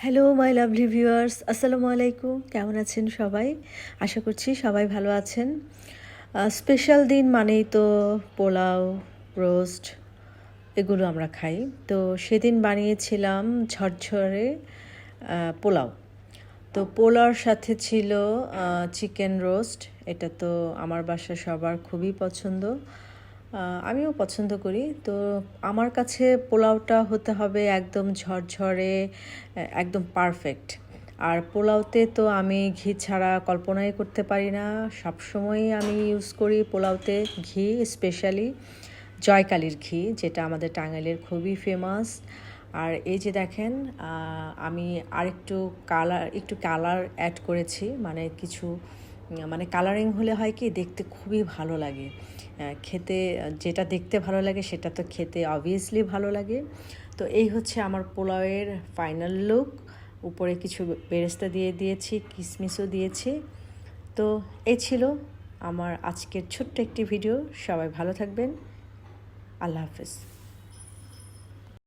Hello my lovely viewers, আসসালামু আলাইকুম। কেমন আছেন সবাই? আশা করছি সবাই ভালো আছেন। স্পেশাল দিন মানেই তো পোলাও, রোস্ট এগুলো আমরা খাই। তো সেদিন বানিয়েছিলাম ঝরঝরে পোলাও। তো পোলাওর সাথে ছিল চিকেন রোস্ট। এটা তো আমার বাসার সবার খুবই পছন্দ। আমিও পছন্দ করি। তো আমার কাছে পোলাওটা হতে হবে একদম ঝরঝরে, একদম পারফেক্ট। আর পোলাওতে তো আমি ঘি ছাড়া কল্পনাই করতে পারি না। সবসময়ই আমি ইউজ করি পোলাওতে ঘি, স্পেশালি জয়কালীর ঘি, যেটা আমাদের টাঙ্গাইলের খুবই ফেমাস। আর এই যে দেখেন, আমি একটু কালার অ্যাড করেছি, মানে কিছু মানে কালারিং হলে হয় কি দেখতে খুবই ভালো লাগে। খেতে যেটা দেখতে ভালো লাগে সেটা তো খেতে অবভিয়াসলি ভালো লাগে। তো এই হচ্ছে আমার পোলাওয়ের ফাইনাল লুক। উপরে কিছু বেরেস্তা দিয়ে দিয়েছি, কিশমিশও দিয়েছি। তো এই ছিল আমার আজকের ছোট্ট একটি ভিডিও। সবাই ভালো থাকবেন। আল্লাহ হাফেজ।